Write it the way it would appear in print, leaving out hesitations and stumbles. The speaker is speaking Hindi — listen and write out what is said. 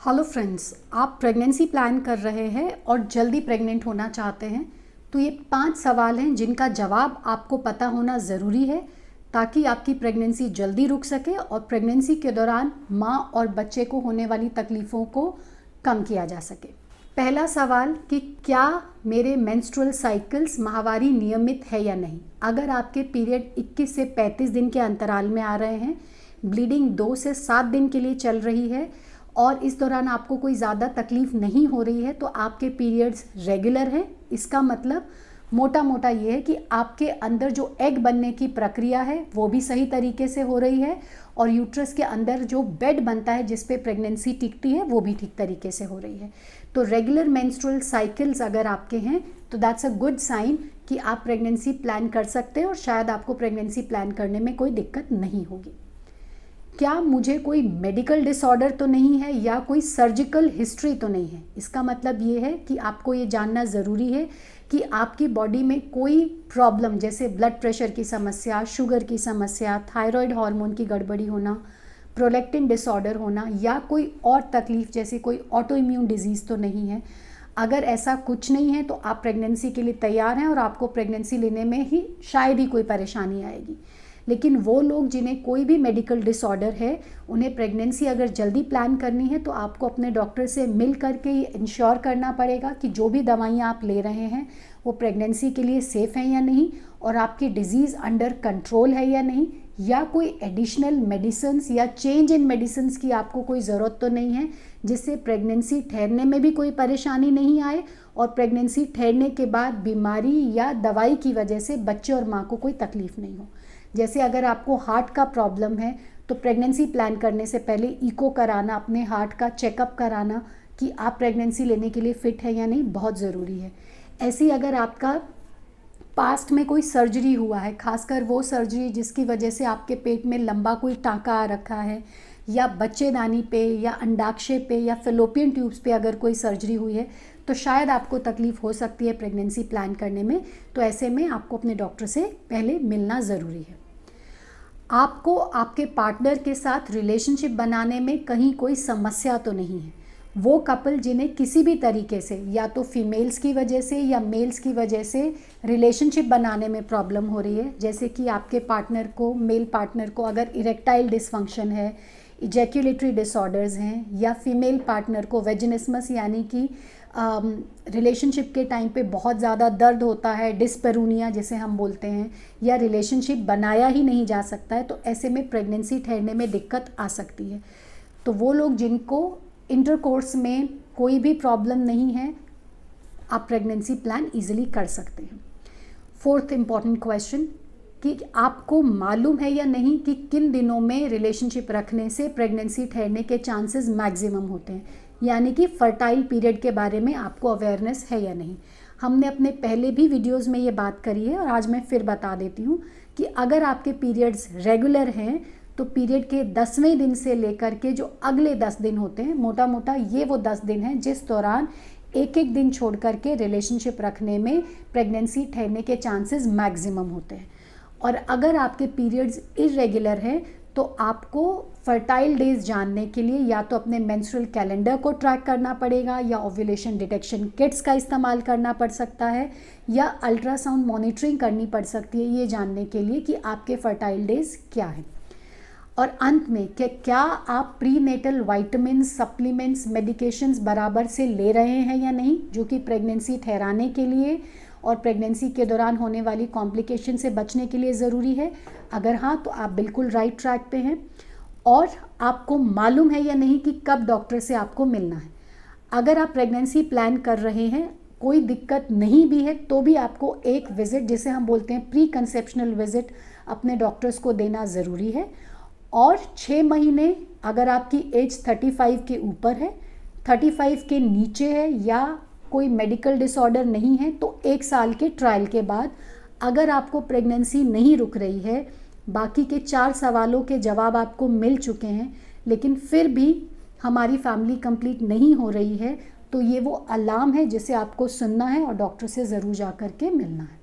हेलो फ्रेंड्स, आप प्रेगनेंसी प्लान कर रहे हैं और जल्दी प्रेग्नेंट होना चाहते हैं तो ये 5 सवाल हैं जिनका जवाब आपको पता होना ज़रूरी है ताकि आपकी प्रेगनेंसी जल्दी रुक सके और प्रेगनेंसी के दौरान माँ और बच्चे को होने वाली तकलीफ़ों को कम किया जा सके। पहला सवाल कि क्या मेरे मेंस्ट्रुअल साइकिल्स माहवारी नियमित है या नहीं। अगर आपके पीरियड 21 से 35 दिन के अंतराल में आ रहे हैं, ब्लीडिंग 2 से 7 दिन के लिए चल रही है और इस दौरान आपको कोई ज़्यादा तकलीफ़ नहीं हो रही है तो आपके पीरियड्स रेगुलर हैं। इसका मतलब मोटा मोटा ये है कि आपके अंदर जो एग बनने की प्रक्रिया है वो भी सही तरीके से हो रही है और यूट्रस के अंदर जो बेड बनता है जिस पे प्रेगनेंसी टिकती है वो भी ठीक तरीके से हो रही है। तो रेगुलर मेंस्ट्रुअल साइकिल्स अगर आपके हैं तो दैट्स अ गुड साइन कि आप प्रेगनेंसी प्लान कर सकते हैं और शायद आपको प्रेगनेंसी प्लान करने में कोई दिक्कत नहीं होगी। क्या मुझे कोई मेडिकल डिसऑर्डर तो नहीं है या कोई सर्जिकल हिस्ट्री तो नहीं है। इसका मतलब ये है कि आपको ये जानना ज़रूरी है कि आपकी बॉडी में कोई प्रॉब्लम जैसे ब्लड प्रेशर की समस्या, शुगर की समस्या, थायराइड हार्मोन की गड़बड़ी होना, प्रोलैक्टिन डिसऑर्डर होना या कोई और तकलीफ़ जैसे कोई ऑटो इम्यून डिजीज़ तो नहीं है। अगर ऐसा कुछ नहीं है तो आप प्रेगनेंसी के लिए तैयार हैं और आपको प्रेगनेंसी लेने में ही शायद ही कोई परेशानी आएगी। लेकिन वो लोग जिन्हें कोई भी मेडिकल डिसऑर्डर है, उन्हें प्रेगनेंसी अगर जल्दी प्लान करनी है तो आपको अपने डॉक्टर से मिल करके ये इंश्योर करना पड़ेगा कि जो भी दवाइयाँ आप ले रहे हैं वो प्रेगनेंसी के लिए सेफ़ हैं या नहीं और आपकी डिज़ीज़ अंडर कंट्रोल है या नहीं, या कोई एडिशनल मेडिसिन्स या चेंज इन मेडिसिन्स की आपको कोई ज़रूरत तो नहीं है जिससे प्रेगनेंसी ठहरने में भी कोई परेशानी नहीं आए और प्रेगनेंसी ठहरने के बाद बीमारी या दवाई की वजह से बच्चे और माँ को कोई तकलीफ़ नहीं हो। जैसे अगर आपको हार्ट का प्रॉब्लम है तो प्रेगनेंसी प्लान करने से पहले इको कराना, अपने हार्ट का चेकअप कराना कि आप प्रेगनेंसी लेने के लिए फ़िट है या नहीं, बहुत ज़रूरी है। ऐसी अगर आपका पास्ट में कोई सर्जरी हुआ है, खासकर वो सर्जरी जिसकी वजह से आपके पेट में लंबा कोई टाँका आ रखा है या बच्चेदानी पे या अंडाक्षय पे या फेलोपियन ट्यूब्स पे अगर कोई सर्जरी हुई है तो शायद आपको तकलीफ़ हो सकती है प्रेगनेंसी प्लान करने में। तो ऐसे में आपको अपने डॉक्टर से पहले मिलना ज़रूरी है। आपको आपके पार्टनर के साथ रिलेशनशिप बनाने में कहीं कोई समस्या तो नहीं है। वो कपल जिन्हें किसी भी तरीके से या तो फीमेल्स की वजह से या मेल्स की वजह से रिलेशनशिप बनाने में प्रॉब्लम हो रही है, जैसे कि आपके पार्टनर को, मेल पार्टनर को अगर इरेक्टाइल डिसफंक्शन है, इजैक्यूलेटरी डिसऑर्डर्स हैं या फीमेल पार्टनर को वेजिनिस्मस यानी कि रिलेशनशिप के टाइम पे बहुत ज़्यादा दर्द होता है, डिस्पेरूनिया जिसे हम बोलते हैं, या रिलेशनशिप बनाया ही नहीं जा सकता है, तो ऐसे में प्रेगनेंसी ठहरने में दिक्कत आ सकती है। तो वो लोग जिनको इंटरकोर्स में कोई भी प्रॉब्लम नहीं है, आप प्रेगनेंसी प्लान ईजिली कर सकते हैं। 4th इम्पॉर्टेंट क्वेश्चन कि आपको मालूम है या नहीं कि किन दिनों में रिलेशनशिप रखने से प्रेगनेंसी ठहरने के चांसेस मैक्सिमम होते हैं, यानी कि फर्टाइल पीरियड के बारे में आपको अवेयरनेस है या नहीं। हमने अपने पहले भी वीडियोस में ये बात करी है और आज मैं फिर बता देती हूँ कि अगर आपके पीरियड्स रेगुलर हैं तो पीरियड के 10वें दिन से लेकर के जो अगले 10 दिन होते हैं, मोटा मोटा ये वो 10 दिन हैं जिस दौरान एक एक दिन छोड़ करके रिलेशनशिप रखने में प्रेगनेंसी ठहरने के चांसेस मैक्सिमम होते हैं। और अगर आपके पीरियड्स इरेगुलर हैं तो आपको फर्टाइल डेज जानने के लिए या तो अपने मेंस्ट्रुअल कैलेंडर को ट्रैक करना पड़ेगा या ओव्यूलेशन डिटेक्शन किट्स का इस्तेमाल करना पड़ सकता है या अल्ट्रासाउंड मॉनिटरिंग करनी पड़ सकती है ये जानने के लिए कि आपके फर्टाइल डेज क्या हैं। और अंत में क्या आप प्रीनेटल वाइटामिन्स, सप्लीमेंट्स, मेडिकेशंस बराबर से ले रहे हैं या नहीं, जो कि प्रेगनेंसी ठहराने के लिए और प्रेगनेंसी के दौरान होने वाली कॉम्प्लिकेशन से बचने के लिए ज़रूरी है। अगर हाँ तो आप बिल्कुल राइट ट्रैक पे हैं। और आपको मालूम है या नहीं कि कब डॉक्टर से आपको मिलना है। अगर आप प्रेगनेंसी प्लान कर रहे हैं, कोई दिक्कत नहीं भी है तो भी आपको एक विज़िट जिसे हम बोलते हैं प्री कंसेप्शनल विज़िट अपने डॉक्टर्स को देना ज़रूरी है। और 6 महीने अगर आपकी एज 35 के ऊपर है, 35 के नीचे है या कोई मेडिकल डिसऑर्डर नहीं है तो 1 साल के ट्रायल के बाद अगर आपको प्रेगनेंसी नहीं रुक रही है, बाकी के 4 सवालों के जवाब आपको मिल चुके हैं लेकिन फिर भी हमारी फैमिली कंप्लीट नहीं हो रही है, तो ये वो अलार्म है जिसे आपको सुनना है और डॉक्टर से ज़रूर जा कर के मिलना है।